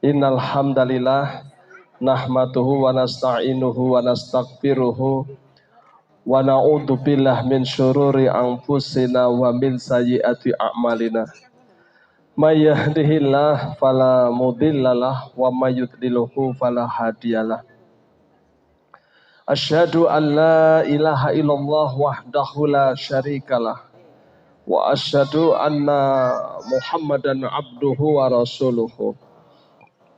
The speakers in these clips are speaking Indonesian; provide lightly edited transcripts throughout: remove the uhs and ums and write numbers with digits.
Innal hamdalillah nahmaduhu wa nasta'inuhu wa nastaghfiruhu wa na'udzu billahi min syururi anfusina wa min sayyiati a'malina. May yahdihillahu fala mudhillalah wa may yudlilhu fala hadiyalah. Asyhadu an la ilaha illallah wahdahu la syarikalah wa asyhadu anna Muhammadan abduhu wa rasuluhu.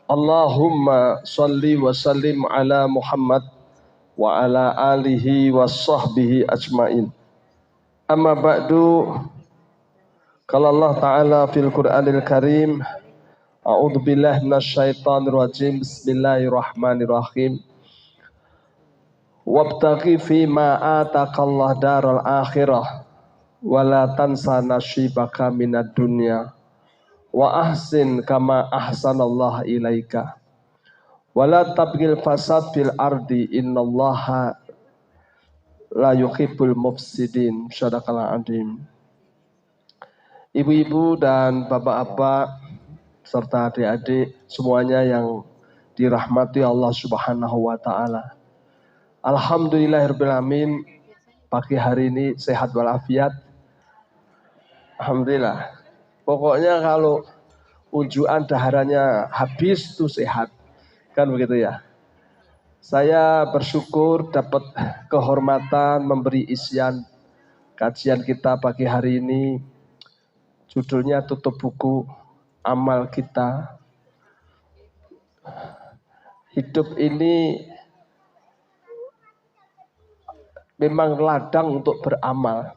Allahumma salli wa sallim ala Muhammad wa ala alihi wa sahbihi ajmain. Amma ba'du, qala Allah Ta'ala fil Qur'anil Karim, a'udzu billahi minasyaitonir rajim, bismillahirrahmanirrahim. Wabtaghi fi ma ataqallahu daral akhirah wa la tansa nasibaka minad dunya wa ahsin kama ahsanallahu ilaika. Wala tabghil fasad fil ardi innallaha la yuhibbul mufsidin. Shadaqallahu adzim. Ibu-ibu dan bapak-bapak serta adik-adik semuanya yang dirahmati Allah Subhanahu wa taala. Alhamdulillahirabbil alamin, pagi hari ini sehat walafiat. Alhamdulillah. Pokoknya kalau unjukan daharannya habis itu sehat. Kan begitu ya. Saya bersyukur dapat kehormatan memberi isian kajian kita pagi hari ini. Judulnya tutup buku amal kita. Hidup ini memang ladang untuk beramal.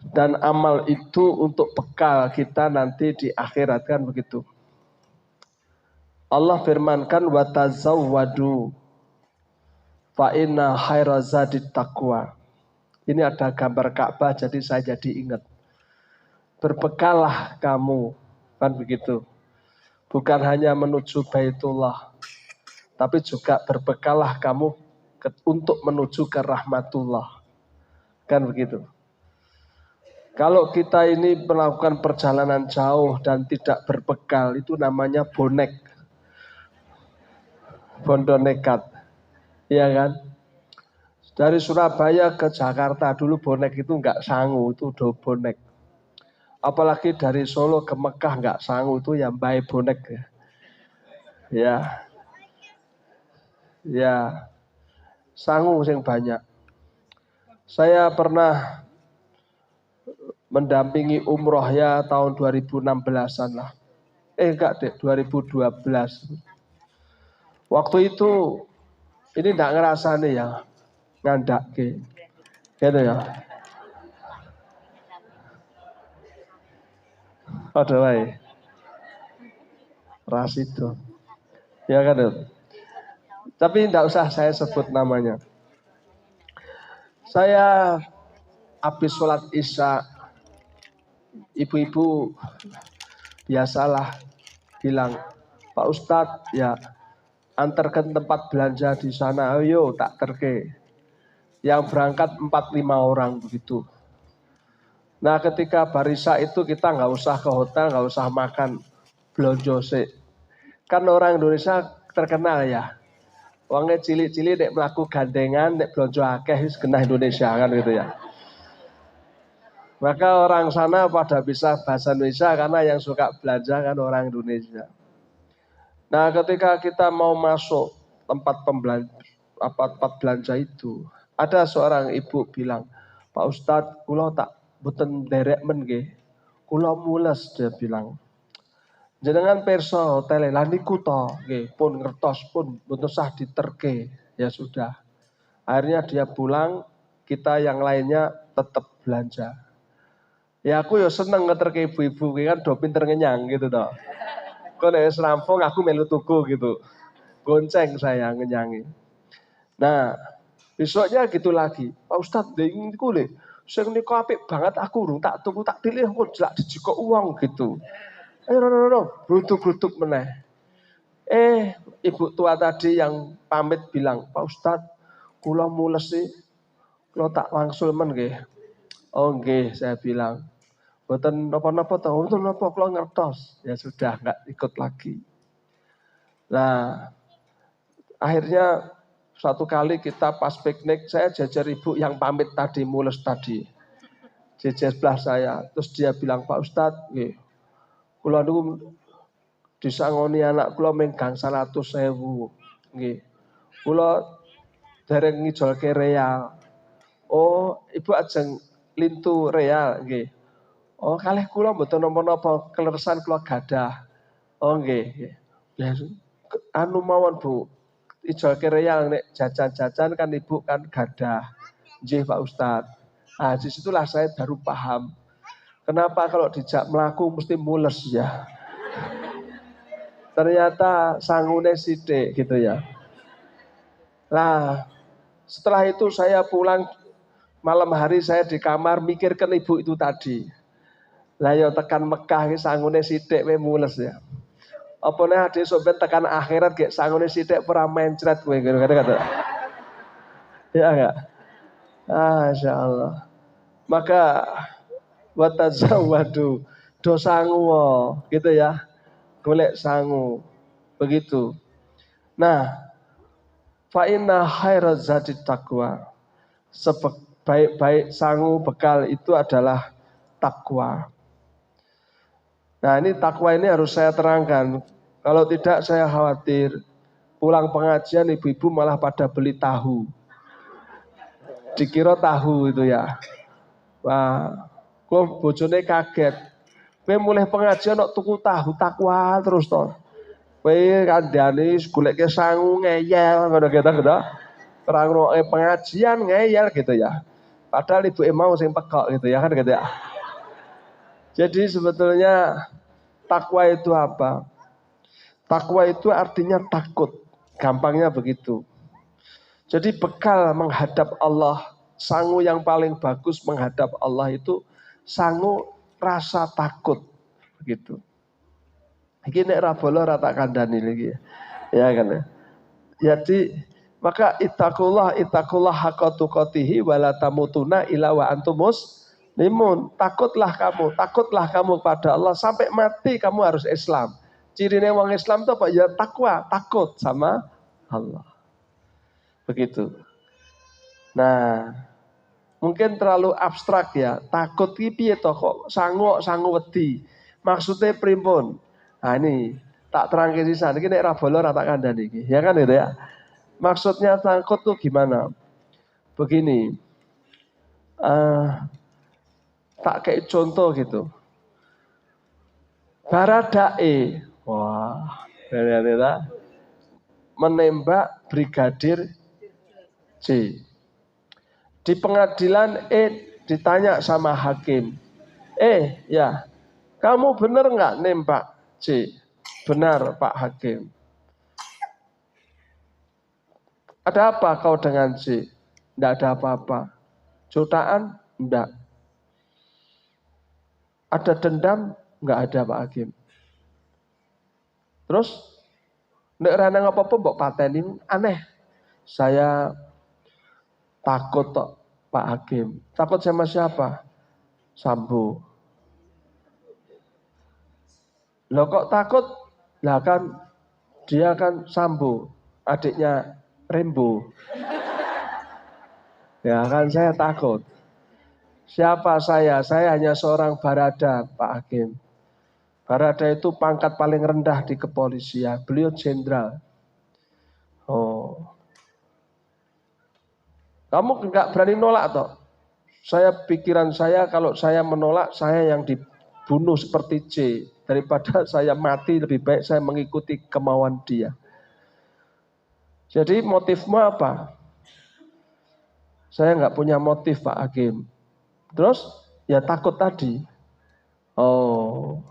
Dan amal itu untuk bekal kita nanti di akhirat, kan begitu. Allah firmankan wa tazawwadu fa inna khairazadit taqwa. Ini ada gambar Ka'bah jadi saya jadi ingat. Berbekallah kamu, kan begitu. Bukan hanya menuju Baitullah, tapi juga berbekallah kamu untuk menuju ke rahmatullah. Kan begitu. Kalau kita ini melakukan perjalanan jauh dan tidak berbekal, itu namanya bonek. Bondo nekat. Iya kan? Dari Surabaya ke Jakarta dulu bonek itu enggak sangu, itu udah bonek. Apalagi dari Solo ke Mekah enggak sangu, itu yang baik bonek. Ya. Ya. Sangu yang banyak. Saya pernah mendampingi umroh ya tahun 2016-an lah. Enggak deh, 2012. Waktu itu ini enggak ngerasa nih ya, ngandak ke, gitu ya. Ada wae, Rasido, ya kan? Tapi enggak usah saya sebut namanya. Saya habis sholat isya, ibu-ibu biasalah bilang, Pak Ustadz ya antarkan tempat belanja di sana, ayo tak terke. Yang berangkat 4-5 orang begitu. Nah ketika barisa itu kita nggak usah ke hotel, nggak usah makan, blonjo sik. Kan orang Indonesia terkenal ya. Wongnya cilik-cilik nek melaku gandengan, nek blonjo akeh wis kena Indonesia kan gitu ya. Maka orang sana pada bisa bahasa Indonesia karena yang suka belanja kan orang Indonesia. Nah ketika kita mau masuk tempat belanja itu, ada seorang ibu bilang, Pak Ustadz, kula tak boten derek men nggih. Kula mules, dia bilang. Jenengan pirsa hotel lan niku to nggih, pun ngertos pun boten usah diterke. Ya sudah. Akhirnya dia pulang, kita yang lainnya tetap belanja. Ya aku ya seneng ngeterke ibu-ibu kan do pinter ngenyang gitu toh. Kok nek rampung aku melu tuku gitu. Gonceng saya ngenyangi. Nah, besoknya gitu lagi. Pak Ustadz, ding niku lho. Sing niku apik banget aku urung tak tuku tak pilih kok jelak dijikok uang gitu. No, brutuk-brutuk meneh. Ibu tua tadi yang pamit bilang, Pak Ustadz, kula mules sih. Kula tak wangsul men nggih. Oh nggih, saya bilang. Mboten napa-napa to, mboten napa kula ngertos. Ya sudah enggak ikut lagi. Nah, akhirnya suatu kali kita pas piknik, saya jajar ibu yang pamit tadi, mules tadi. Jejer sebelah saya, terus dia bilang, Pak Ustadz, nggih, kula niku disangoni anak kula menggang 100.000. Nggih. Kula dereng ngijolke real. Oh, ibu ajeng lintu real nggih. Oh, kalih kula mboten napa-napa, kleresan kula gadah. Oh, nggih, nggih. Ya, anu mawon Bu, ijolke real nek jajan-jajan kan ibu kan gadah. Nggih Pak Ustadz. Ah, disitulah saya baru paham. Kenapa kalau dijak melaku mesti mules ya. Ternyata sangune sithik gitu ya. Nah, setelah itu saya pulang malam hari saya di kamar mikirkan ibu itu tadi. Lah yo tekan Mekah iki sangune sithik we mules ya. Apa nek ade sampeyan tekan akhirat gek sangune sithik ora mencret kowe kata-kata. Ya enggak? Ah, insyaallah. Maka watazawwadu do sangu gitu ya. Golek sangu. Begitu. Nah, fa inna khairaz zati taqwa. Sebaik-baik sangu bekal itu adalah takwa. Nah, ini takwa ini harus saya terangkan. Kalau tidak saya khawatir pulang pengajian ibu-ibu malah pada beli tahu. Dikira tahu itu ya. Wah, kok bojone kaget. Kowe mulai pengajian kok tuku tahu takwa terus toh. Kowe kandhane goleke sangu ngeyel ngono gitu. Terang pengajian ngeyel gitu ya. Padahal ibu mau sing pekok gitu ya kan gitu ya. Jadi sebetulnya takwa itu apa? Takwa itu artinya takut. Gampangnya begitu. Jadi bekal menghadap Allah, sangu yang paling bagus menghadap Allah itu sangu rasa takut. Begitu. Iki nek ra bolo ra tak kandhani iki. Ya kan ya. Jadi maka ittaqullah haqqa tuqatihi wala tamutuna illa wa antum muslimun. Takutlah kamu pada Allah sampai mati kamu harus Islam. Cirine wong Islam itu apa? Ya takwa, takut sama Allah. Begitu. Nah, mungkin terlalu abstrak ya. Takut iki piye to kok sangu wedi. Maksudnya primpun. Nah ini tak terangke sisan iki nek ra bolo ra tak kandhani iki. Ya kan itu ya. Maksudnya takut tuh gimana? Begini, tak kayak contoh gitu. Baradae, wah, menembak Brigadir C. Di pengadilan ditanya sama hakim, ya, kamu bener nggak nembak C? Benar Pak Hakim. Ada apa kau dengan C? Tidak ada apa-apa. Jutaan? Tidak. Ada dendam? Enggak ada Pak Hakim. Terus, nek rana apa-apa mbok patenin aneh. Saya takut kok Pak Hakim. Takut sama siapa? Sambo. Loh kok takut? Lah kan dia kan Sambo, adiknya Rembo. Ya kan saya takut. Siapa saya? Saya hanya seorang barada Pak Hakim. Barada itu pangkat paling rendah di kepolisian. Beliau jenderal. Oh. Kamu enggak berani nolak toh? Pikiran saya kalau saya menolak saya yang dibunuh seperti C. Daripada saya mati lebih baik saya mengikuti kemauan dia. Jadi motifmu apa? Saya enggak punya motif Pak Hakim. Terus ya takut tadi. Oh.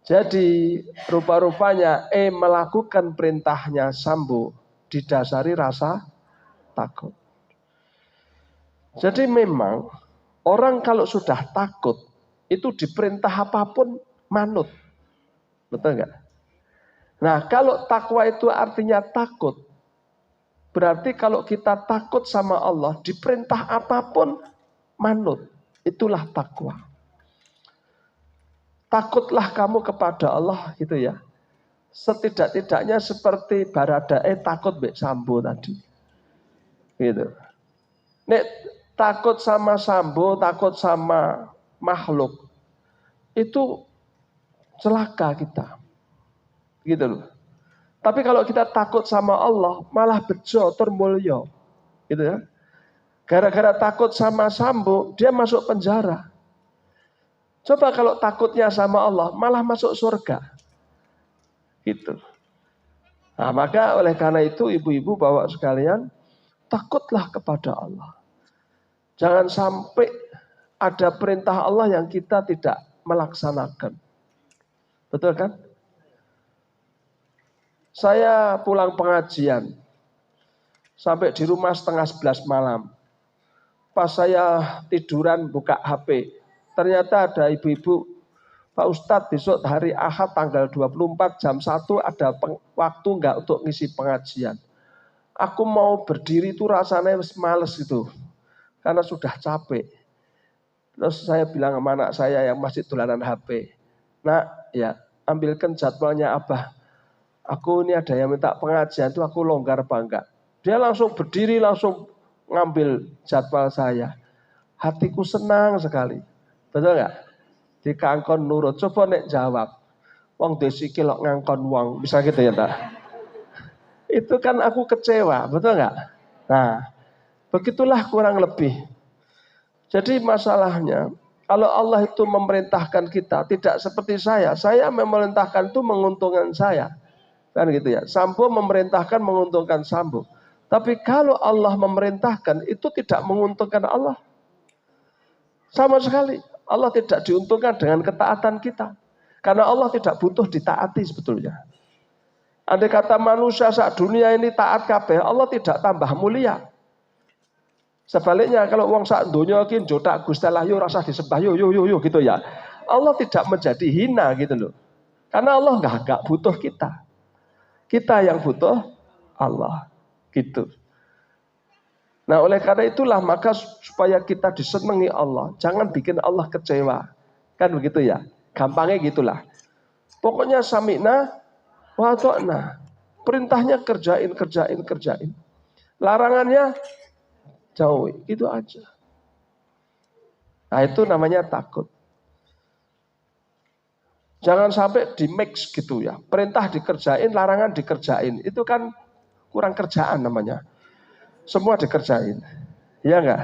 Jadi rupa-rupanya melakukan perintahnya Sambo didasari rasa takut. Jadi memang orang kalau sudah takut itu diperintah apapun manut. Betul enggak? Nah kalau takwa itu artinya takut. Berarti kalau kita takut sama Allah diperintah apapun manut. Itulah takwa. takutlah kamu kepada Allah gitu ya. Setidak-tidaknya seperti Baradae takut mbek Sambo tadi. Gitu. Nek takut sama Sambo, takut sama makhluk, itu celaka kita. Gitu loh. Tapi kalau kita takut sama Allah, malah bejo termulyo. Gitu ya. Gara-gara takut sama Sambo, dia masuk penjara. Coba kalau takutnya sama Allah, malah masuk surga. Gitu. Nah, maka oleh karena itu ibu-ibu bapak sekalian, takutlah kepada Allah. Jangan sampai ada perintah Allah yang kita tidak melaksanakan. Betul kan? Saya pulang pengajian, sampai di rumah 10:30 malam. Pas saya tiduran buka HP, ternyata ada ibu-ibu, Pak Ustadz besok hari Ahad tanggal 24 jam 1 ada waktu enggak untuk ngisi pengajian. Aku mau berdiri itu rasanya males gitu, karena sudah capek. Terus saya bilang sama anak saya yang masih dolanan HP, nak ya ambilkan jadwalnya Abah. Aku ini ada yang minta pengajian itu aku longgar apa enggak. Dia langsung berdiri, langsung ngambil jadwal saya. Hatiku senang sekali. Betul enggak? Dikangkon nurut. Coba nek jawab. Wong desi kilok ngangkon wong. Bisa gitu ya tak? Itu kan aku kecewa. Betul enggak? Nah, begitulah kurang lebih. Jadi masalahnya, kalau Allah itu memerintahkan kita, tidak seperti saya. Saya memerintahkan itu menguntungkan saya. Kan gitu ya. Sambo memerintahkan menguntungkan Sambo. Tapi kalau Allah memerintahkan itu tidak menguntungkan Allah. Sama sekali. Allah tidak diuntungkan dengan ketaatan kita. Karena Allah tidak butuh ditaati sebetulnya. Andai kata manusia saat dunia ini taat kabeh, Allah tidak tambah mulia. Sebaliknya kalau wong sak donya iki njotak Gusti Allah yo rasa disembah yo gitu ya. Allah tidak menjadi hina gitu loh. Karena Allah enggak butuh kita. Kita yang butuh Allah. Gitu. Nah oleh karena itulah maka supaya kita disenangi Allah, jangan bikin Allah kecewa. Kan begitu ya. Gampangnya gitulah. Pokoknya sami'na wa ata'na. Perintahnya kerjain. Larangannya jauhi. Itu aja. Nah itu namanya takut. Jangan sampai di mix gitu ya. Perintah dikerjain, larangan dikerjain. Itu kan kurang kerjaan namanya. Semua dikerjain. Iya enggak?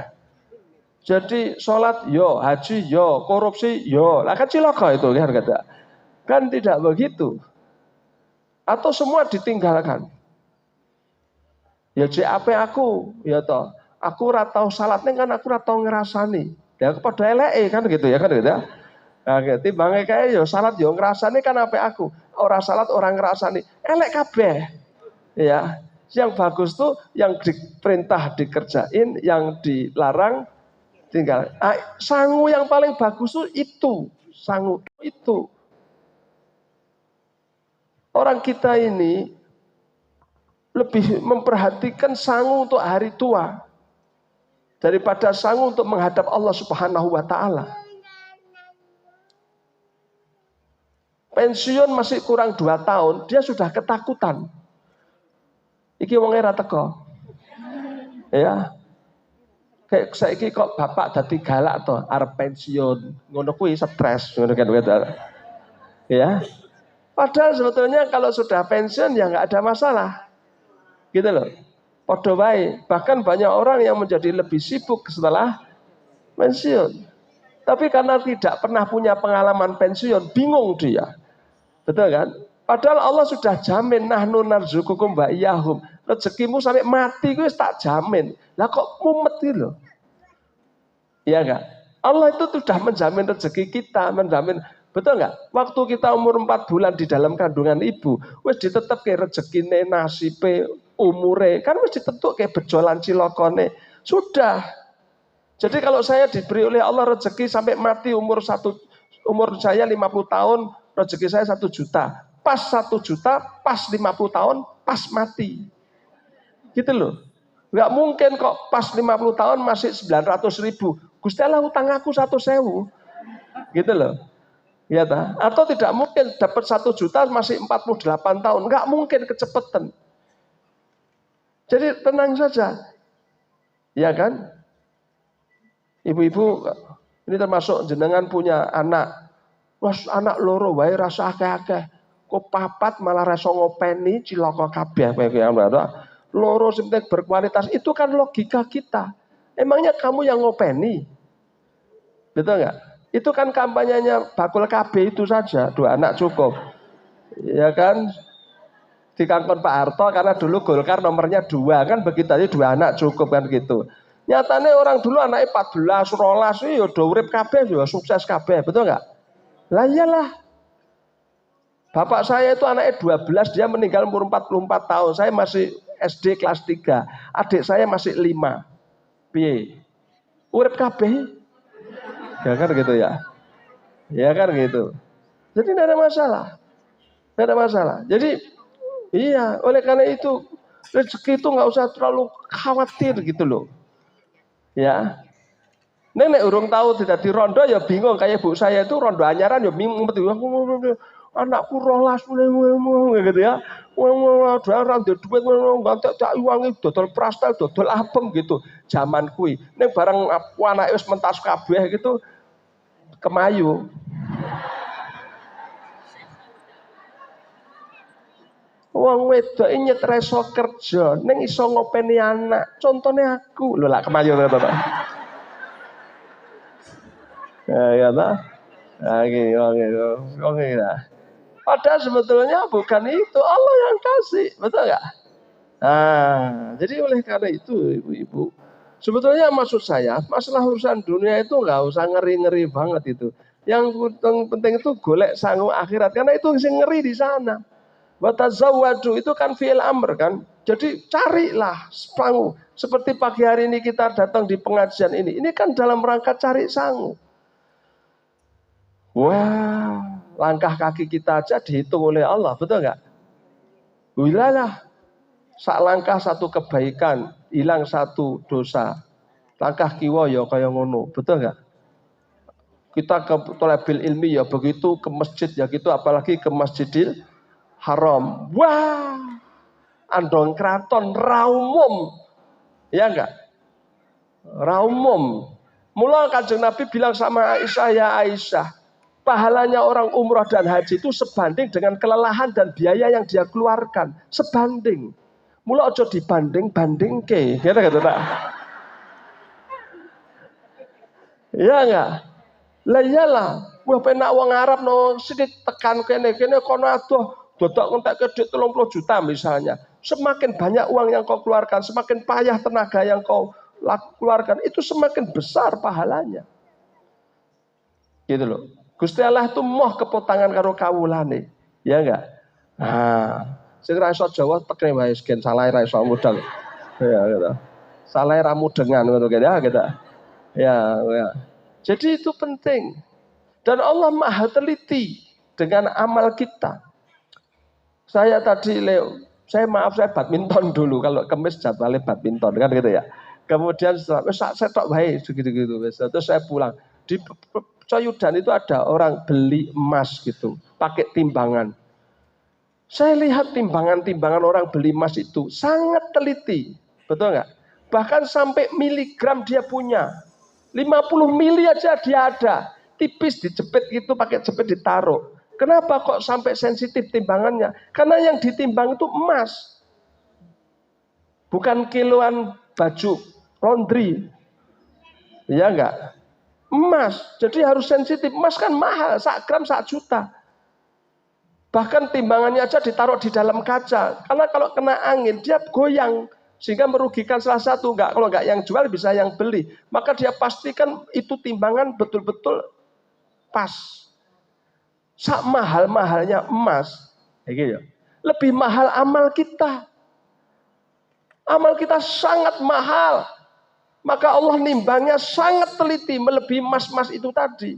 Jadi sholat yo, haji yo, korupsi yo. Lah kan cilaka itu kan kata. Kan tidak begitu. Atau semua ditinggalkan. Ya JAP aku, ya toh. Aku ora tau salatnya kan aku ora tau ngrasani. Ya padha eleke kan gitu ya kan gitu ya. Nah, timbangnya kayak yo salat yo ngrasani kan apa aku. Orang salat orang ngrasani. Elek kabeh. Ya. Yang bagus tuh yang diperintah dikerjain, yang dilarang tinggal. Sangu yang paling bagus tuh itu. Sangu itu. Orang kita ini lebih memperhatikan sangu untuk hari tua daripada sangu untuk menghadap Allah Subhanahu wa taala. Pensiun masih kurang 2 tahun, dia sudah ketakutan. Iki wong era teko. Ya. Kayak saiki kok bapak dadi galak to, arep pensiun. Ngono kuwi stres, ngono kan. Ya. Padahal sebetulnya kalau sudah pensiun ya enggak ada masalah. Gitu loh. Padha wae. Bahkan banyak orang yang menjadi lebih sibuk setelah pensiun. Tapi karena tidak pernah punya pengalaman pensiun, bingung dia. Betul kan? Padahal Allah sudah jamin nahnu narzukukum wa iyyahum. Rezekimu sampai mati gue tak jamin. Lah kok mumet gitu loh. Iya enggak? Allah itu sudah menjamin rezeki kita, menjamin. Betul enggak? Waktu kita umur 4 bulan di dalam kandungan ibu, wis ditetepke rezekine, nasibe, umure, kan wis ditentuke bejolan cilokone. Sudah. Jadi kalau saya diberi oleh Allah rezeki sampai mati umur saya 50 tahun, rezeki saya 1 juta. Pas 1 juta, pas 50 tahun, pas mati. Gitu loh. Nggak mungkin kok pas 50 tahun masih 900.000. Gusti Allah utang aku 1.000. Gitu loh. Ya ta? Atau tidak mungkin dapat 1 juta masih 48 tahun. Enggak mungkin, kecepatan. Jadi tenang saja. Ya kan? Ibu-ibu, ini termasuk jenengan punya anak. Wah, anak loro wae rasa akeh-akeh. Kok papat malah rasa ngopeni cilaka kabeh kowe ki. Loro sing berkualitas itu kan logika kita. Emangnya kamu yang ngopeni? Betul nggak? Itu kan kampanyenya bakul KB itu saja, 2 anak cukup. Ya kan? Dikangkon Pak Harto karena dulu Golkar nomornya 2 kan begitu aja, 2 anak cukup kan gitu. Nyatanya orang dulu anaknya 14, 12, ya udah urip kabeh, ya sukses kabeh, betul nggak? Lah iyalah. Bapak saya itu anaknya 12, dia meninggal umur 44 tahun. Saya masih SD kelas 3. Adik saya masih 5. Piye? Urip kabeh. Ya kan gitu ya. Ya kan gitu. Jadi tidak ada masalah. Tidak ada masalah. Jadi iya, oleh karena itu rezeki itu nggak usah terlalu khawatir gitu loh. Ya. Nenek urung tahu tidak di rondo ya bingung, kayak ibu saya itu rondo anyaran ya bingung, anakku rolas gitu ya. Orang duit ngantek cak uangi dodol prastel, dodol apem gitu. Zaman kui. Nek barang anak wis mentas kabeh gitu kemayu. Wong wedok nyet reso kerja, ning iso ngopeni anak. Contohnya aku, lho lah kemayu to, Pak. Ya ta? Oke lah. Padahal sebetulnya bukan itu, Allah yang kasih, betul nggak? Nah, jadi oleh karena itu, ibu-ibu, sebetulnya maksud saya, masalah urusan dunia itu nggak usah ngeri-ngeri banget itu. Yang penting itu golek sanggup akhirat, karena itu yang ngeri di sana. Watazawwadu itu kan fi'il amr kan. Jadi carilah sangu. Seperti pagi hari ini kita datang di pengajian ini. Ini kan dalam rangka cari sangu. Wah, langkah kaki kita aja dihitung oleh Allah, betul nggak? Wilayah, sak langkah satu kebaikan, hilang 1 dosa. Langkah kiwa ya kaya ngono, betul nggak? Kita ke thalabil ilmi ya begitu, ke masjid ya gitu, apalagi ke Masjidil Haram. Wah, andong kraton raumum. Ya enggak? Raumum. Mula Kanjeng Nabi bilang sama Aisyah, ya Aisyah, pahalanya orang umrah dan haji itu sebanding dengan kelelahan dan biaya yang dia keluarkan. Sebanding. Mula aja dibanding-banding ke. Kira-kira tak? Iya enggak? Lah iyalah. Wah penak wong Arab no sedikit tekan kene kono adoh dodok ngentek ke duit 30 juta misalnya. Semakin banyak uang yang kau keluarkan, semakin payah tenaga yang kau keluarkan, itu semakin besar pahalanya. Gitu loh. Gusti Allah itu moh kepotangan karo kawulane. Ya enggak? Nah, sing ra iso Jawa tekne wae gen salah ra iso mudal. Ya gitu. Salah ra mudengan ngono ya gitu. Ya, ya. Jadi itu penting. Dan Allah Maha teliti dengan amal kita. Saya tadi saya badminton dulu, kalau kemis jadwalnya badminton kan gitu ya. Kemudian setelah saya tok baik gitu-gitu. Terus saya pulang. Di Coyudan itu ada orang beli emas gitu, pakai timbangan. Saya lihat timbangan-timbangan orang beli emas itu sangat teliti. Betul nggak? Bahkan sampai miligram dia punya. 50 mili aja dia ada. Tipis dijepit gitu, pakai jepit ditaruh. Kenapa kok sampai sensitif timbangannya? Karena yang ditimbang itu emas. Bukan kiloan baju laundry. Ya enggak? Emas. Jadi harus sensitif. Emas kan mahal. 1 gram 1 juta. Bahkan timbangannya aja ditaruh di dalam kaca. Karena kalau kena angin dia goyang. Sehingga merugikan salah satu. Enggak, kalau enggak yang jual bisa yang beli. Maka dia pastikan itu timbangan betul-betul pas. Sak mahal-mahalnya emas. Gitu. Lebih mahal amal kita. Amal kita sangat mahal. Maka Allah nimbangnya sangat teliti, melebihi emas-emas itu tadi.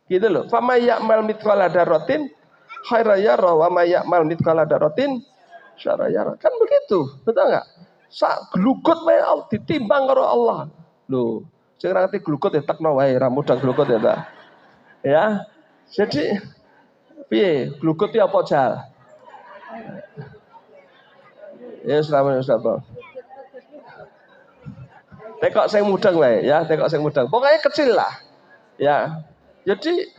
Gitu loh. Fama ya'mal mithqala dzarratin khairan yara wa may ya'mal mithqala dzarratin syarran yara. Kan begitu, betul enggak? Sak glugut wae ditimbang karo Allah. Loh, sing ngerti glugut ya tekno wae, ra mudah glugut ya ta. Ya. Jadi piye glukut ya apa jal? Ya selama apa? Tekok sing mudeng wae ya, tekok sing mudeng. Pokoknya kecil lah. Ya. Jadi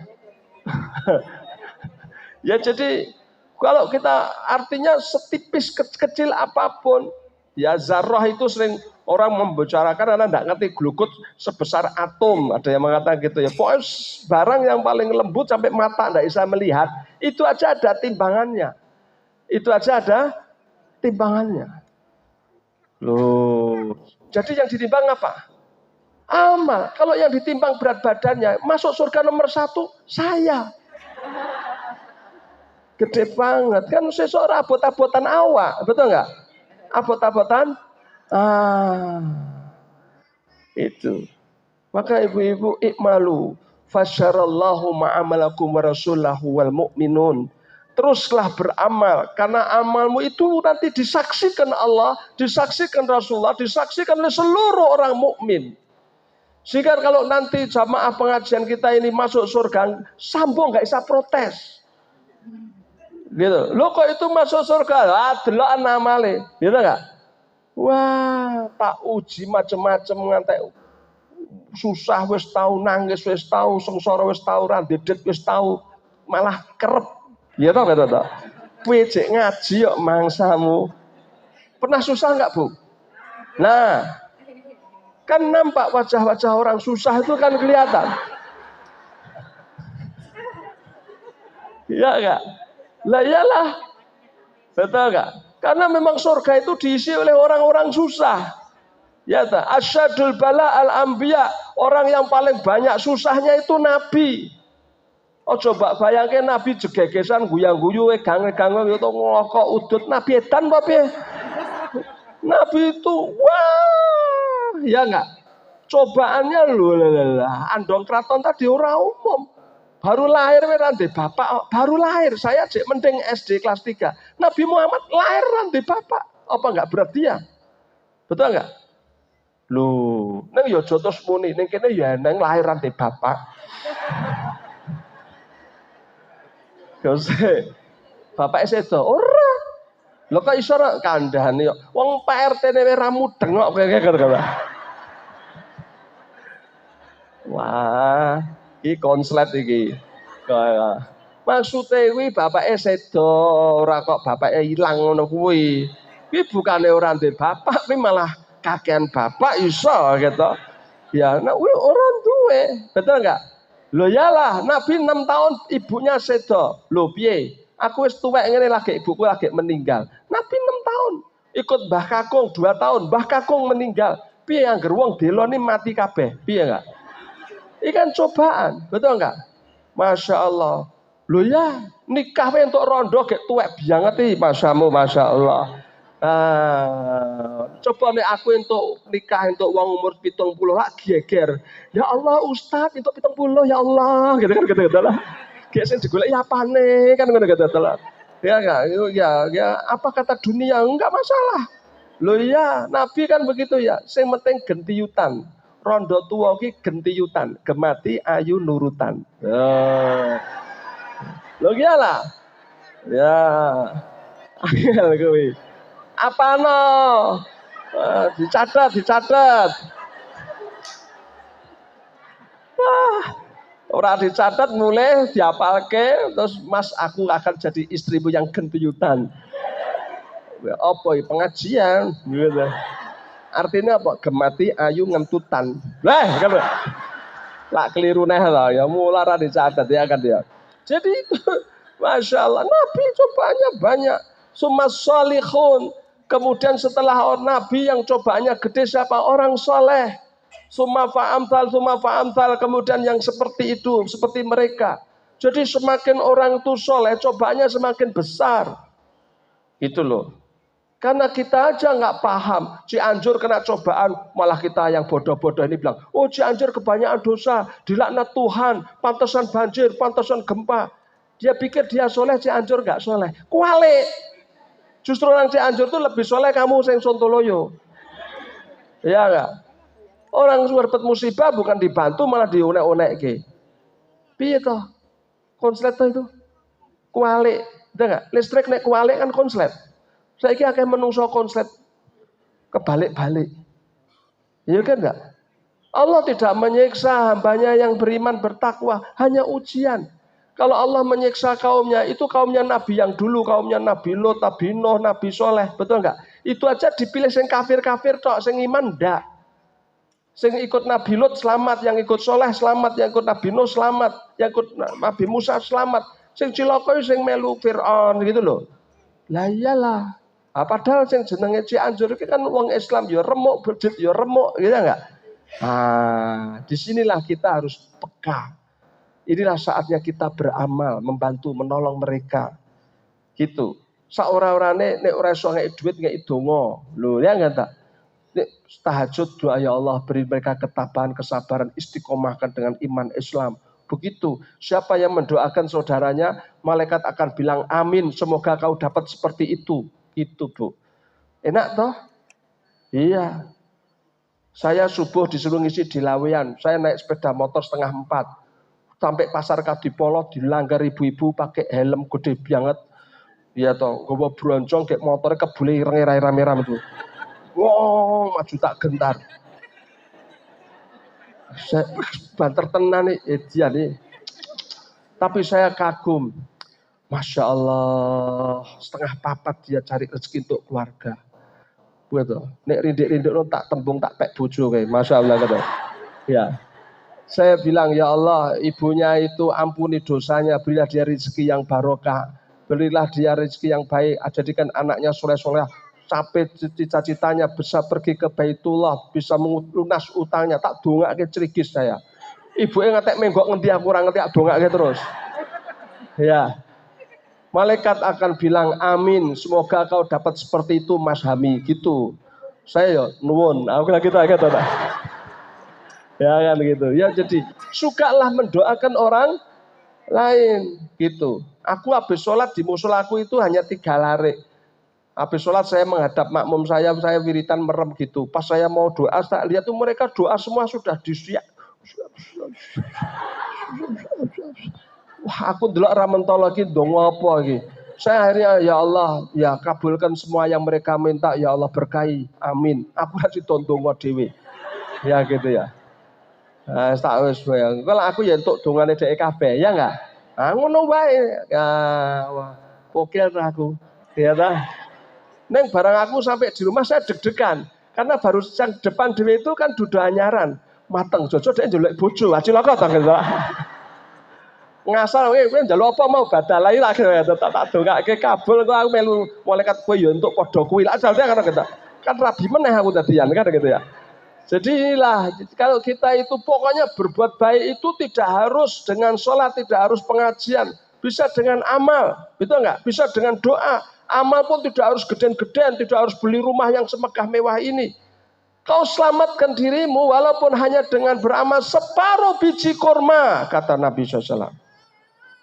ya jadi kalau kita artinya setipis kecil apapun, ya zarrah itu sering orang membicarakan karena tidak ngerti glukut sebesar atom. Ada yang mengatakan gitu ya. Pokoknya barang yang paling lembut sampai mata tidak bisa melihat, itu aja ada timbangannya. Itu aja ada timbangannya. Loh, jadi yang ditimbang apa? Amal. Kalau yang ditimbang berat badannya, masuk surga nomor 1, saya. Gede banget. Kan seseorang abot-abotan awak. Betul nggak? Abot-abotan. Itu. Maka ibu-ibu ikmalu. Fasyarallahu ma'amalakum wa rasulahu wal mu'minun. Teruslah beramal. Karena amalmu itu nanti disaksikan Allah, disaksikan Rasulullah, disaksikan oleh seluruh orang mukmin. Sehingga kalau nanti jamaah pengajian kita ini masuk surga, sambung nggak bisa protes. Gitu. Lo kok itu masuk surga? Delokan amale. Gitu nggak? Wah, tak uji macam-macam ngantek susah wis tahu, nangis wis tahu, sengsara wis tahu, randedet wis tahu, malah kerep. Ya toh, betul toh. Kowe cek ngaji kok mangsamu. Pernah susah nggak, Bu? Nah, kan nampak wajah-wajah orang susah itu kan kelihatan. Iya enggak? Lah iyalah. Betul enggak? Karena memang surga itu diisi oleh orang-orang susah. Ya ta, asyadul bala al anbiya, orang yang paling banyak susahnya itu nabi. Oh coba bayangin nabi jegegesan guyang-guyu gang-gang itu ngokok udut nabi edan apa piye? Nabi itu wah, ya enggak? Cobaannya lho andong kraton tadi ora umum. Baru lahir nanti bapak, baru lahir saya cek mending SD kelas 3. Nabi Muhammad lahir nanti bapak. Apa enggak berat dia? Betul enggak? Loh, neng yo jotos muni, neng kene ya neng lahir nanti bapak. Gose, bapak sedo ora. Lho kok iso ora kandhane yo. Wong Pak RT ne ra mudeng kok kaya. Wah, iki konslet iki. Maksude kuwi bapake sedo, ora kok bapake ilang ngono kuwi. Kuwi bukane ora ndek bapak, kuwi malah kakean bapak iso gitu. Ya, nek kuwi ora duwe. Betul enggak? Lho yalah, Nabi 6 tahun ibunya sedo. Lho piye? Aku wis tuwek ngene lagi ibuku lagi meninggal. Nabi 6 tahun. Ikut Mbah Kakung 2 tahun, Mbah Kakung meninggal. Piye angger wong delone mati kabeh? Piye enggak? Ini kan cobaan, betul enggak? Masya Allah. Loh ya, nikah untuk rondo kayak tuwek banget nih, Masya Allah. Coba nih aku untuk nikah untuk uang umur 70 lah geger. Ya Allah Ustadz untuk 70 ya Allah, gitu lah. Kayak sing digoleki apane kan gitu lah. Ya enggak, ya apa kata dunia enggak masalah. Loh ya, Nabi kan begitu ya. Sing penting gentiyutan. Rondo tua ki gentiyutan, gemati ayu nurutan. Lho iyalah. Ya. Angel kuwi. Apano? Dicatat. Wah, ora dicatat mulai diapalke terus Mas aku akan jadi istrimu yang gentiyutan. Apa pengajian gitu. Artinya apa? Gemati ayu ngentutan. Lah, kan. Lah keliru neh lah ya mulara dicatat ya kan dia. Jadi itu Masya Allah Nabi cobaannya banyak. Sumas solihun. Kemudian setelah orang Nabi yang cobaannya gede siapa? Orang soleh. Summa fa'amtal. Kemudian yang seperti itu, seperti mereka. Jadi semakin orang itu soleh, cobaannya semakin besar. Itu loh. Karena kita aja nggak paham. Cianjur kena cobaan, malah kita yang bodoh-bodoh ini bilang, oh Cianjur kebanyakan dosa, dilaknat Tuhan, pantesan banjir, pantesan gempa. Dia pikir dia soleh, Cianjur nggak soleh. Kualik. Justru orang Cianjur itu lebih soleh kamu sing Sontoloyo. Iya nggak? Orang dapat musibah bukan dibantu malah dionek-onek ke. Piye toh? Konslet itu kualik, udah nggak? Listrik naik kualik kan konslet. Saiki akeh menungso konslet kebalik-balik. Iya kan enggak? Allah tidak menyiksa hambanya yang beriman bertakwa, hanya ujian. Kalau Allah menyiksa kaumnya, itu kaumnya Nabi yang dulu, kaumnya Nabi Lot, Nabi Nuh, Nabi Soleh, betul enggak? Itu aja dipilih sing kafir-kafir tok, sing iman ndak. Sing ikut Nabi Lot selamat, yang ikut Soleh selamat, yang ikut Nabi Nuh selamat, yang ikut Nabi Musa selamat. Sing cilaka sing melu Fir'aun gitu loh. Lah iyalah. Padahal sing jenenge Cianjur iki kan wong Islam ya remuk, bedit ya remuk, gitu enggak? Disinilah kita harus peka. Inilah saatnya kita beramal, membantu, menolong mereka. Gitu. Saora-orane nek ora iso ngek duit ngek donga. Lho, ya enggak tak? Nek tahajud doa ya Allah beri mereka ketabahan, kesabaran, istiqomahkan dengan iman Islam. Begitu. Siapa yang mendoakan saudaranya, malaikat akan bilang amin, semoga kau dapat seperti itu. Itu, Bu. Enak toh? Iya. Saya subuh disuruh ngisi di Lawean. Saya naik sepeda motor 3:30. Sampai pasar Kadipolo dilanggar ibu-ibu pakai helm gede banget. Iya toh, gue broncong kayak motornya kebule rame-rame itu. Wow, maju tak gentar. Saya banter tenan nih, dia nih. Tapi saya kagum. Masya Allah, 3:30 dia cari rezeki untuk keluarga. Betul. Nek rindik-rindik lo tak tembung tak pek bojo kayak, Masya Allah kata. Ya. Saya bilang, ya Allah, ibunya itu ampuni dosanya, berilah dia rezeki yang barokah, berilah dia rezeki yang baik, jadikan anaknya soleh-soleh, sampai cita-citanya bisa pergi ke Baitullah, bisa lunas utangnya, tak dongake cerigis saya. Ibunya ngatek menggok ngendi aku ora ngerti dongake terus. Ya. Malaikat akan bilang amin, semoga kau dapat seperti itu Mas Hami, gitu. Saya ya nuwun, aku lagi tak kata. Ya kan gitu. Ya jadi sukalah mendoakan orang lain gitu. Aku habis sholat di musolaku itu hanya 3 lari. Habis sholat saya menghadap makmum saya wiritan merem gitu. Pas saya mau doa, saya lihat tuh mereka doa semua sudah disiap. Wah, aku delok ra mentol lagi ndonga apa iki. Saya akhirnya ya Allah, ya kabulkan semua yang mereka minta, ya Allah berkahi. Amin. Aku kasih ndonga dhewe. Ya gitu ya. Tak wis wae. Kalau aku ya entuk dongane dhek kabeh, ya enggak? Ngono wae. Ya, pokil aku. Ya ta. Neng barang aku sampai di rumah saya deg-degan. Karena baru yang depan dhewe itu kan dudu anyaran. Mateng jojo dhek njaluk bojo. Cilaka ta gitu. Ngasal kowe njaluk apa mau badalai lah tak dongake kabul kok aku melu malaikat kowe ya entuk padha kuwi. Lah jane kan gitu. Kan rabi meneh aku dadian kan gitu ya. Jadi inilah, kalau kita itu pokoknya berbuat baik itu tidak harus dengan sholat, tidak harus pengajian. Bisa dengan amal, betul enggak? Bisa dengan doa. Amal pun tidak harus geden-geden, tidak harus beli rumah yang semegah mewah ini. Kau selamatkan dirimu walaupun hanya dengan beramal separuh biji kurma, kata Nabi SAW.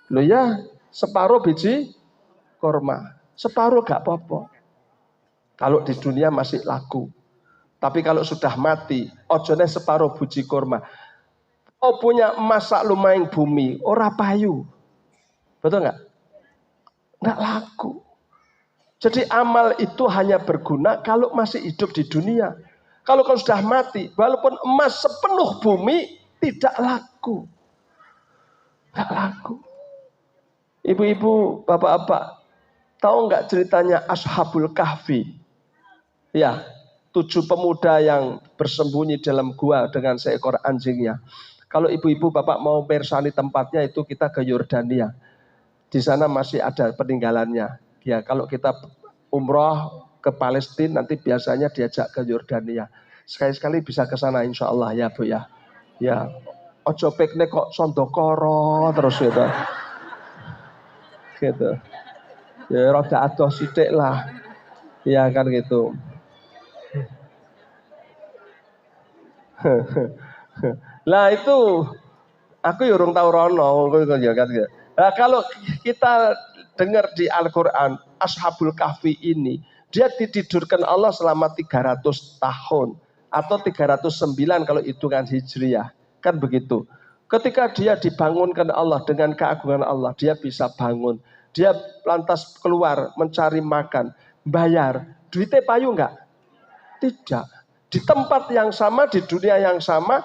Loh ya, separuh biji kurma. Separuh gak apa-apa. Kalau di dunia masih laku. Tapi kalau sudah mati, ojone separuh biji kurma. Oh punya emas sak lumaing bumi, ora payu. Betul nggak? Nggak laku. Jadi amal itu hanya berguna kalau masih hidup di dunia. Kalau kau sudah mati, walaupun emas sepenuh bumi, tidak laku. Nggak laku. Ibu-ibu, bapak-bapak, tahu nggak ceritanya Ashabul Kahfi? Ya. 7 pemuda yang bersembunyi dalam gua dengan seekor anjingnya. Kalau ibu-ibu bapak mau persani tempatnya itu kita ke Yordania. Di sana masih ada peninggalannya. Ya kalau kita umroh ke Palestina nanti biasanya diajak ke Yordania. Sekali-sekali bisa ke sana insya Allah ya Bu ya. Ya ojo piknik kok sondokoro terus gitu. Gitu. Ya roda adoh sithik lah. Ya kan gitu. Lah itu aku ya urung tau rono ya kan. Nah, kalau kita dengar di Al-Qur'an Ashabul Kahfi ini dia ditidurkan Allah selama 300 tahun atau 309 kalau hitungan Hijriah. Kan begitu. Ketika dia dibangunkan Allah dengan keagungan Allah, dia bisa bangun. Dia lantas keluar mencari makan, bayar. Duitnya payu enggak? Tidak. Di tempat yang sama, di dunia yang sama,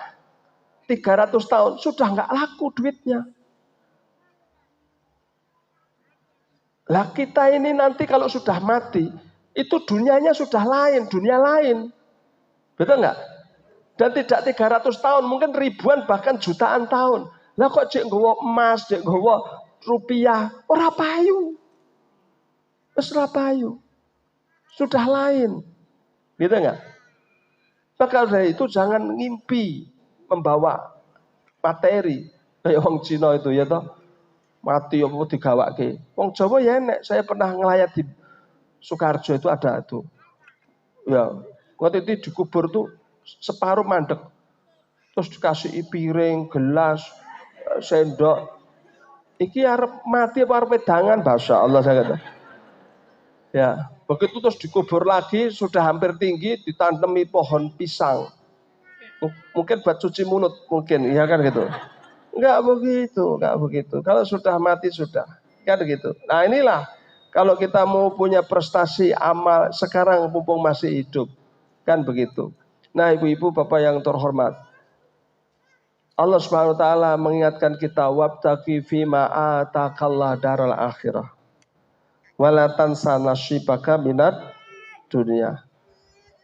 300 tahun sudah enggak laku duitnya. Lah kita ini nanti kalau sudah mati, itu dunianya sudah lain, dunia lain. Betul enggak? Dan tidak 300 tahun, mungkin ribuan bahkan jutaan tahun. Lah kok cek nggawa emas, cek nggawa rupiah, ora payu. Wis ora payu. Sudah lain. Gitu enggak? Maka dari itu jangan ngimpi membawa materi. Kayak wong Cina itu ya toh. Mati apa digawake. Wong Jawa ya enek, saya pernah ngelayat di Sukarjo itu ada tuh. Ya, waktu itu dikubur tuh separuh mandek. Terus dikasih piring, gelas, sendok. Iki arep mati apa arep wedangan, Masya Allah saya kata. Ya, begitu terus dikubur lagi, sudah hampir tinggi, ditanami pohon pisang. Mungkin buat cuci mulut, mungkin, ya kan gitu. Enggak begitu. Kalau sudah mati sudah, kan gitu. Nah inilah, kalau kita mau punya prestasi amal sekarang mumpung masih hidup, kan begitu. Nah ibu-ibu, bapak yang terhormat, Allah Subhanahu wa taala mengingatkan kita wabtaqi fima atakallah daral akhirah. Wala tansa nasibaka minad dunia.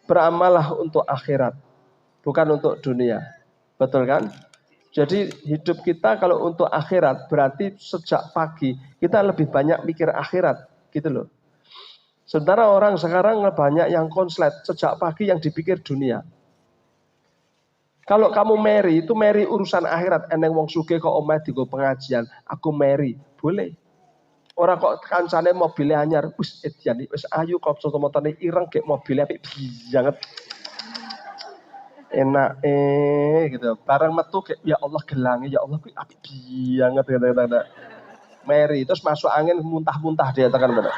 Beramallah untuk akhirat, bukan untuk dunia. Betul kan? Jadi hidup kita kalau untuk akhirat berarti sejak pagi kita lebih banyak mikir akhirat, gitu loh. Sementara orang sekarang banyak yang konslet sejak pagi yang dipikir dunia. Kalau kamu marry, itu marry urusan akhirat. Eneng wong sugih kok omah dienggo pengajian, aku marry, boleh. Orang kok kancane mobilnya anyar, wis edian wis ayu kok motornya ireng kayak mobilnya apik banget. Enak gitu. Barang metu kayak ya Allah gelangi, ya Allah kuwi apik banget gitu. Mary terus masuk angin muntah-muntah dia tekan bener.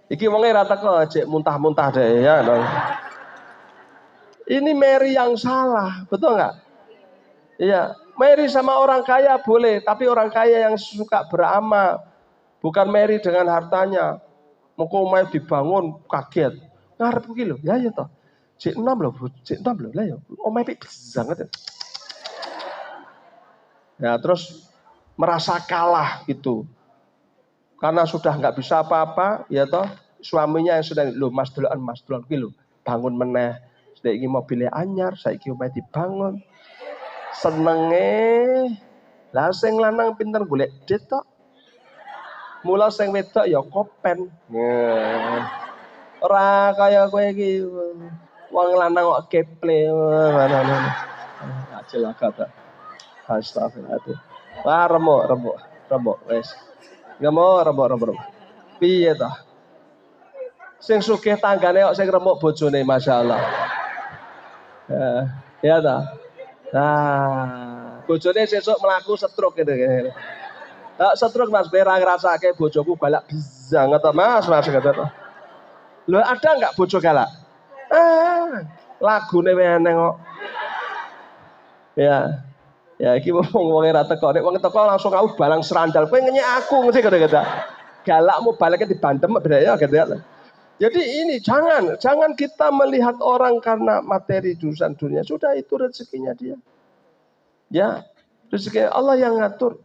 Iki wonge ra teko cek muntah-muntah deh ya. Ini Mary yang salah, betul nggak? Iya, Mary sama orang kaya boleh, tapi orang kaya yang suka beramal, bukan Mary dengan hartanya. Mau omah dibangun kaget. Ngarep iki lho, ya ya toh. Cek 6 lho, cek 6 lho. Lah ya, omah iki banget ya. Ya, terus merasa kalah gitu. Karena sudah nggak bisa apa-apa, ya toh, suaminya yang sudah lho mas duluan iki lho, bangun meneh. Saiki mobilnya anyar, saiki omah dibangun. Senenge lah sing lanang pinter golek dit tok. Mula sing wedok ya kopen. Ora kaya kowe iki wong lanang kok keple. Celaka ta. Astagfirullah. Wah remuk wis. Enggak mau remuk. Piye ta? Sing sugih tanggane kok sing remuk bojone masyaallah. Ya ta. Nah, bojone sesuk mlaku stroke gitu. Stroke Mas, kowe ra ngrasake bojoku galak banget to Mas kata. Lho ada enggak bojo galak? Lagune eneng kok. Ya iki wong ra teko. Nek wong teko langsung aku balang serandal. Kowe ngenyek aku mesti kata. Galakmu baliknya dibantem ya gitu ya. Jadi ini jangan kita melihat orang karena materi urusan dunia. Sudah itu rezekinya dia. Ya, rezeki Allah yang ngatur.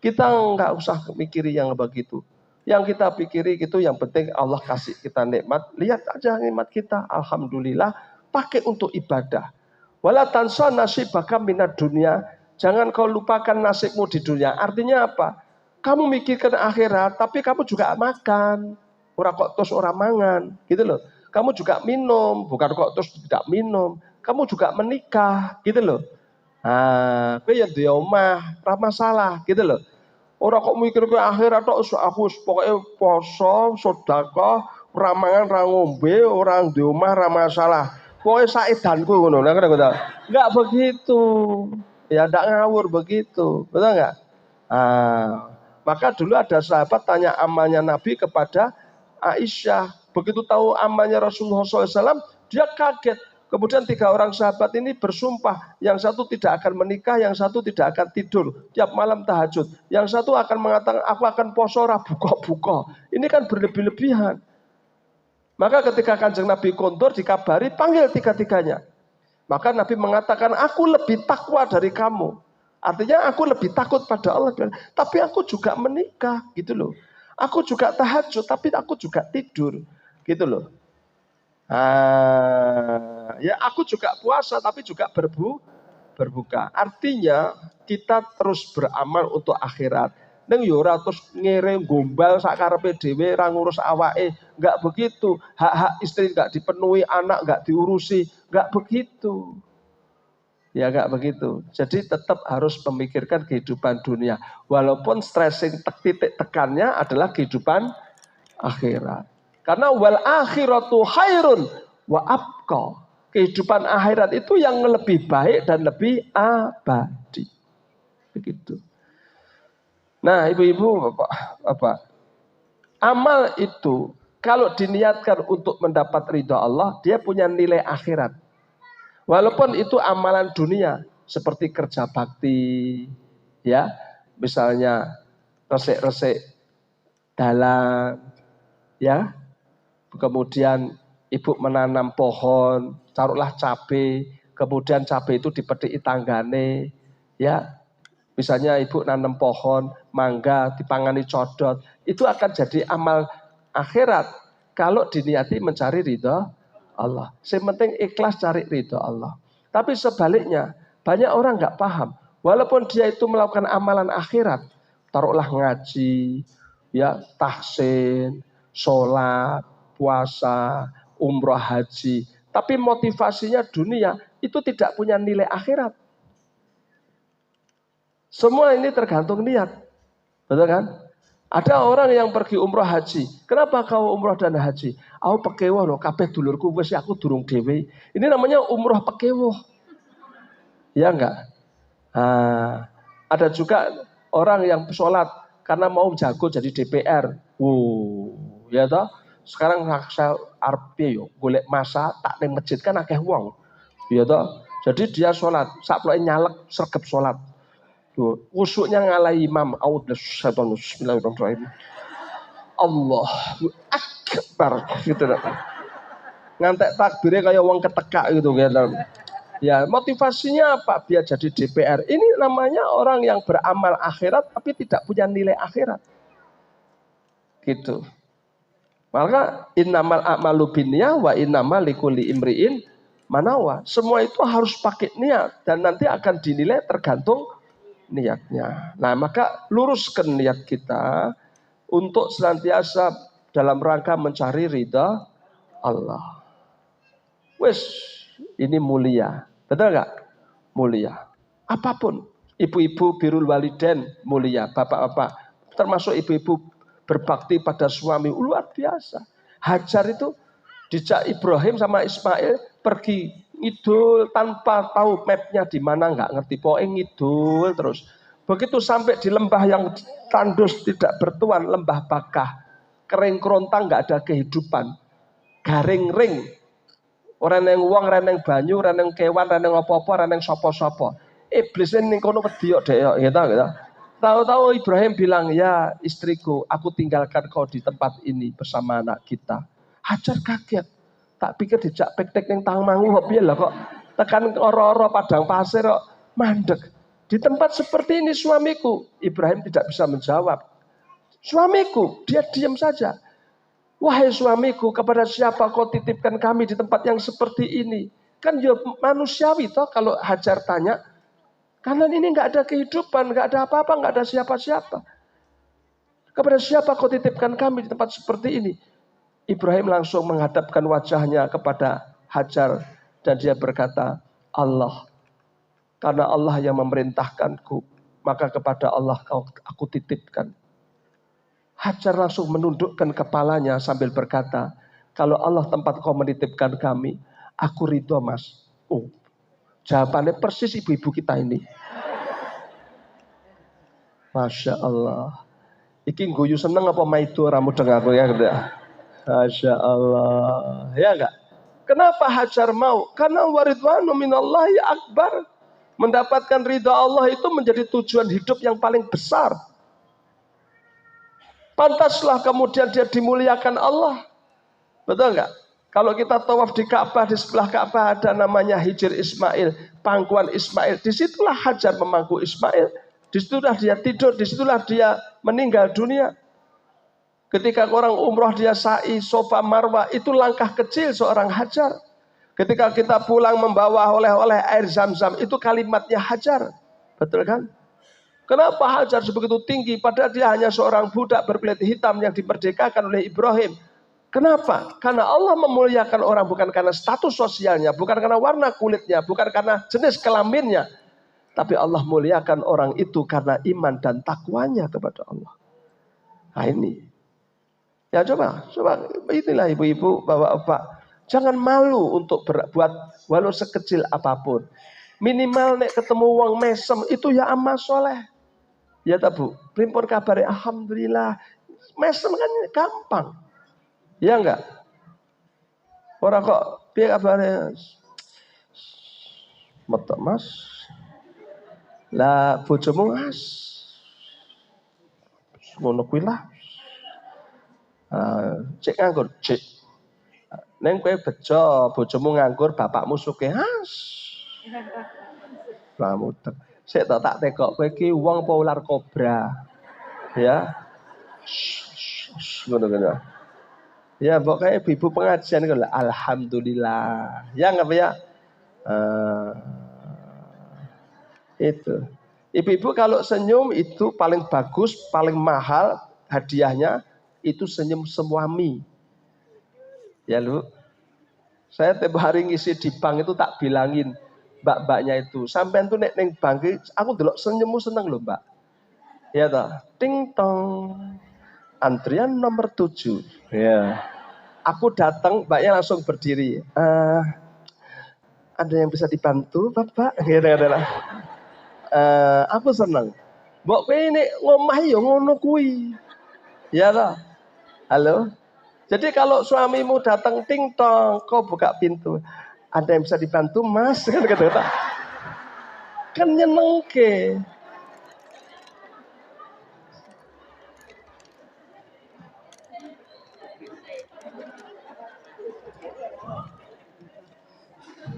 Kita nggak usah mikiri yang begitu. Yang kita pikiri itu yang penting Allah kasih kita nikmat. Lihat aja nikmat kita. Alhamdulillah. Pakai untuk ibadah. Wala tansa nasibaka minad dunia. Jangan kau lupakan nasibmu di dunia. Artinya apa? Kamu mikirkan akhirat, tapi kamu juga makan. Orang kok terus orang mangan. Gitu loh. Kamu juga minum. Bukan kok terus tidak minum. Kamu juga menikah. Gitu loh. Nah, kowe ya duwe omah, ora masalah, gitu loh. Ora kok mikir ke akhirat tok aku pokoke poso, sedekah, ora mangan, ora ngombe, ora duwe omah, ora masalah. Pokoke saedanku ngono. Enggak begitu. Ya ndak ngawur begitu. Betul enggak? Maka dulu ada sahabat tanya amalnya Nabi kepada Aisyah. Begitu tahu amalnya Rasulullah SAW, dia kaget. Kemudian 3 orang sahabat ini bersumpah, yang satu tidak akan menikah, yang satu tidak akan tidur tiap malam tahajud, yang satu akan mengatakan aku akan poso ora buka-buka. Ini kan berlebih-lebihan. Maka ketika Kanjeng Nabi kondur dikabari, panggil 3-tiganya. Maka Nabi mengatakan aku lebih takwa dari kamu. Artinya aku lebih takut pada Allah. Tapi aku juga menikah gitu loh. Aku juga tahajud tapi aku juga tidur gitu loh. Ya aku juga puasa tapi juga berbuka. Artinya kita terus beramal untuk akhirat. Neng yora terus ngirim gombal sakarepe dhewe ra ngurus awake, enggak begitu. Hak-hak istri enggak dipenuhi, anak enggak diurusi, enggak begitu. Ya enggak begitu. Jadi tetap harus memikirkan kehidupan dunia. Walaupun stressing titik tekannya adalah kehidupan akhirat. Karena wal akhiratu khairun wa abqa. Kehidupan akhirat itu yang lebih baik dan lebih abadi. Begitu. Nah, ibu-ibu, bapak, amal itu kalau diniatkan untuk mendapat ridha Allah, dia punya nilai akhirat. Walaupun itu amalan dunia, seperti kerja bakti, ya, misalnya resik-resik dalam, ya, kemudian ibu menanam pohon, taruhlah cabai, kemudian cabai itu dipetik tanggane, ya. Misalnya ibu nanam pohon, mangga, dipangani codot, itu akan jadi amal akhirat kalau diniati mencari ridha Allah. Yang penting ikhlas cari ridha Allah. Tapi sebaliknya, banyak orang nggak paham. Walaupun dia itu melakukan amalan akhirat, taruhlah ngaji, ya tahsin, sholat, puasa, umroh, haji, tapi motivasinya dunia, itu tidak punya nilai akhirat. Semua ini tergantung niat. Betul kan? Ada orang yang pergi umroh haji. Kenapa kau umroh dan haji? Aku pekewoh loh, kabeh dulurku wis aku durung dhewe. Ini namanya umroh pekewoh. Ya enggak? Ada juga orang yang sholat karena mau jago jadi DPR. Ya toh? Sekarang saya arep yo golek masa tak ning masjid kan akeh wong. Ya toh? Jadi dia sholat, sakploke nyalek sregep sholat. Khusyuknya ngalahi imam. Bismillahirrahmanirrahim. Allahu Akbar gitu. Ngantek takbirnya kayak wong ketekak gitu kan. Ya, motivasinya apa? Biar jadi DPR. Ini namanya orang yang beramal akhirat tapi tidak punya nilai akhirat. Gitu. Maka innamal a'malu binniyah wa innamal likulli imri'in manawa. Semua itu harus pakai niat dan nanti akan dinilai tergantung niatnya. Nah, maka luruskan niat kita untuk senantiasa dalam rangka mencari ridha Allah. Wes, ini mulia. Betul nggak? Mulia. Apapun. Ibu-ibu birrul walidain mulia. Bapak-bapak, termasuk ibu-ibu berbakti pada suami luar biasa. Hajar itu dijak Ibrahim sama Ismail pergi ngidul tanpa tahu mapnya di mana, nggak ngerti, pokoknya ngidul terus. Begitu sampai di lembah yang tandus tidak bertuan, lembah bakah, kering kerontang, nggak ada kehidupan, garing ring, orang yang uang, orang yang banyu, orang yang kewan, orang yang apa-apa, orang yang sopo-sopo. Iblis ini kono pediok deh, gitu. Tahu-tahu Ibrahim bilang, ya istriku, aku tinggalkan kau di tempat ini bersama anak kita. Hajar kaget. Tak pikir dijak pek-tek yang tangmangu hobi lah kok. Tekan oro-oro padang pasir kok mandek. Di tempat seperti ini suamiku. Ibrahim tidak bisa menjawab. Suamiku, dia diam saja. Wahai suamiku, kepada siapa kau titipkan kami di tempat yang seperti ini? Kan ya manusiawi toh kalau Hajar tanya. Karena ini nggak ada kehidupan, nggak ada apa-apa, nggak ada siapa-siapa. Kepada siapa kau titipkan kami di tempat seperti ini? Ibrahim langsung menghadapkan wajahnya kepada Hajar dan dia berkata, Allah. Karena Allah yang memerintahkanku, maka kepada Allah aku titipkan. Hajar langsung menundukkan kepalanya sambil berkata, kalau Allah tempat kau menitipkan kami, aku ridho mas. Oh, jawabannya persis ibu-ibu kita ini. Masya Allah. Iki guyu seneng apa maido ramu dengar aku ya. Masya Allah. Ya enggak? Kenapa Hajar mau? Karena waridwanu minallahi akbar. Mendapatkan ridha Allah itu menjadi tujuan hidup yang paling besar. Pantaslah kemudian dia dimuliakan Allah. Betul enggak? Kalau kita tawaf di Ka'bah, di sebelah Ka'bah ada namanya Hijr Ismail, pangkuan Ismail. Disitulah Hajar memangku Ismail. Disitulah dia tidur, disitulah dia meninggal dunia. Ketika orang umroh dia sa'i, Sofa, Marwah, itu langkah kecil seorang Hajar. Ketika kita pulang membawa oleh-oleh air Zam-Zam, itu kalimatnya Hajar. Betul kan? Kenapa Hajar sebegitu tinggi padahal dia hanya seorang budak berkulit hitam yang diperdekakan oleh Ibrahim? Kenapa? Karena Allah memuliakan orang bukan karena status sosialnya, bukan karena warna kulitnya, bukan karena jenis kelaminnya. Tapi Allah muliakan orang itu karena iman dan takwanya kepada Allah. Nah ini. Ya coba inilah ibu-ibu, bapak-bapak. Jangan malu untuk berbuat walau sekecil apapun. Minimal nek ketemu wong mesem itu ya amal soleh. Ya tak bu, primpun kabarnya alhamdulillah. Mesem kan gampang. Ya enggak? Orang kok piye kabarnya? Metok mas. Lah bojomu mas. Ngono kuwi lah. Cek nganggur, cek. Neng kowe bejo, bojomu nganggur, bapakmu sugih. Pramuter. Sik tak tekok kowe iki wong apa ular kobra. Ya. Ngono-ngono. Ya pokoknya ibu pengajian itu alhamdulillah. Ya enggak ya? Itu. Ibu-ibu kalau senyum itu paling bagus, paling mahal hadiahnya itu senyum suami. Ya lu, saya tiap hari ngisi di bank itu tak bilangin mbak-mbaknya itu, sampean tuh nek neng bank, aku delok senyummu seneng loh mbak. Ya toh, ting tong, antrian nomor 7. Ya, aku datang, mbaknya langsung berdiri. Ada yang bisa dibantu bapak? Gitu adalah. Aku seneng. Mbok kowe ini ngomah yo ngono kuwi. Ya toh. Halo. Jadi kalau suamimu datang ting tong, kau buka pintu. Ada yang bisa dibantu mas? Kan kata kan nyenengke.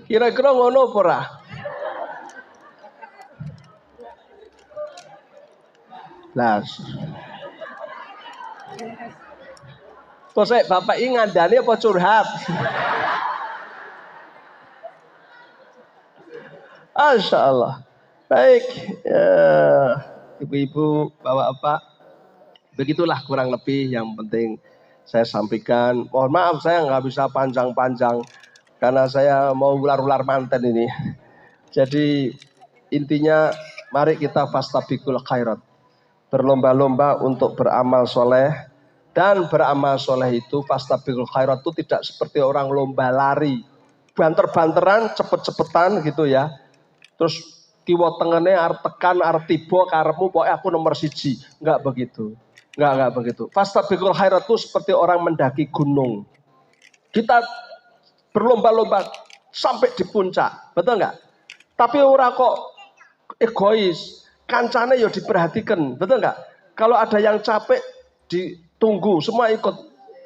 Kira-kira ngono apa ora? Lah. Kok saya bapak ini ngandani apa curhat? Masya Allah. Baik, ya, ibu-ibu, bapak-bapak, begitulah kurang lebih yang penting saya sampaikan. Mohon maaf saya nggak bisa panjang-panjang karena saya mau ular-ular manten ini. Jadi intinya mari kita fastabiqul khairat. Berlomba-lomba untuk beramal soleh. Dan beramal soleh itu fastabiqul khairat itu tidak seperti orang lomba lari. Banter-banteran, cepet-cepetan gitu ya. Terus kiwa tengene arep tekan arep tiba karepmu pokoknya aku nomor 1. Enggak begitu. Enggak begitu. Fastabiqul khairat itu seperti orang mendaki gunung. Kita berlomba-lomba sampai di puncak. Betul enggak? Tapi ora kok egois. Kancane ya diperhatikan. Betul enggak? Kalau ada yang capek ditunggu, semua ikut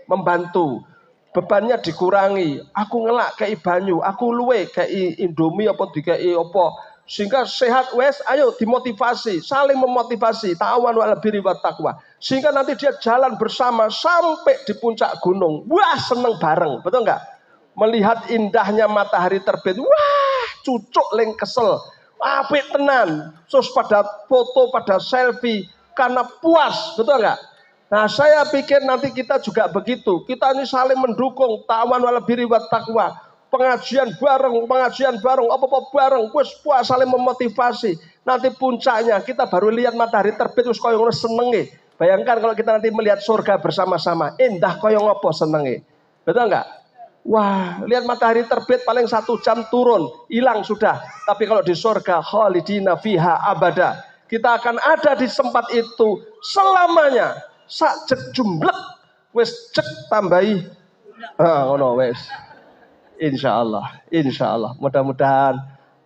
membantu. Bebannya dikurangi. Aku ngelak kei banyu, aku luwe kei indomie apa dikei apa. Sehingga sehat wes, ayo dimotivasi, saling memotivasi, ta'awanu 'alal birri wat taqwa. Sehingga nanti dia jalan bersama sampai di puncak gunung. Wah, seneng bareng, betul enggak? Melihat indahnya matahari terbit, wah, cucuk leng kesel. Apik tenan. Terus pada foto, pada selfie karena puas, betul enggak? Nah, saya pikir nanti kita juga begitu. Kita ini saling mendukung, ta'awanu 'alal birri wat taqwa. Pengajian bareng, apa-apa bareng, wis puas saling memotivasi. Nanti puncaknya kita baru lihat matahari terbit wis koyo ngono senenge. Bayangkan kalau kita nanti melihat surga bersama-sama, indah koyo ngopo senenge. Betul enggak? Wah, lihat matahari terbit paling 1 jam turun, hilang sudah. Tapi kalau di surga khalidina fiha abada, kita akan ada di tempat itu selamanya. Sak jumblek Wis cek tambahi. Ngono wis. Insya Allah. Mudah-mudahan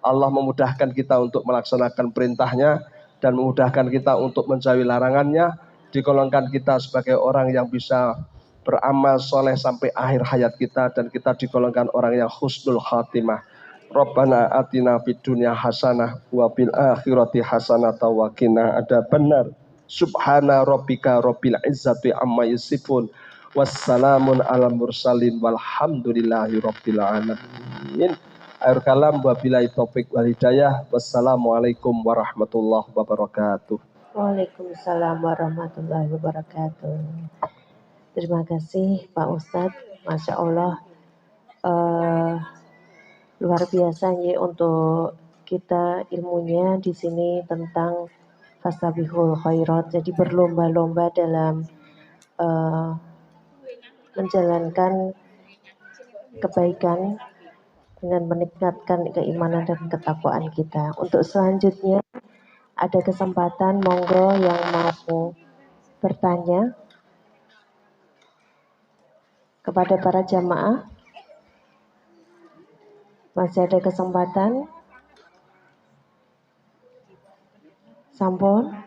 Allah memudahkan kita untuk melaksanakan perintahnya dan memudahkan kita untuk menjauhi larangannya. Digolongkan kita sebagai orang yang bisa beramal soleh sampai akhir hayat kita dan kita digolongkan orang yang husnul khatimah. Rabbana atina fid dunya hasanah wa fil akhirati hasanah wa qina adzabannar. Subhana rabbika rabbil izzati amma yasifun. Wassalamun ala mursalin walhamdulillahi rabbil alamin. Akhir kalam wabillahi taufik wal hidayah. Wassalamualaikum warahmatullahi wabarakatuh. Waalaikumsalam warahmatullahi wabarakatuh. Terima kasih Pak Ustadz, Masya Allah. Luar biasa ya untuk kita ilmunya di sini tentang fastabihul khairat. Jadi berlomba-lomba dalam menjalankan kebaikan dengan meningkatkan keimanan dan ketakwaan kita. Untuk selanjutnya ada kesempatan, monggo yang mau bertanya kepada para jamaah. Masih ada kesempatan. Sampun.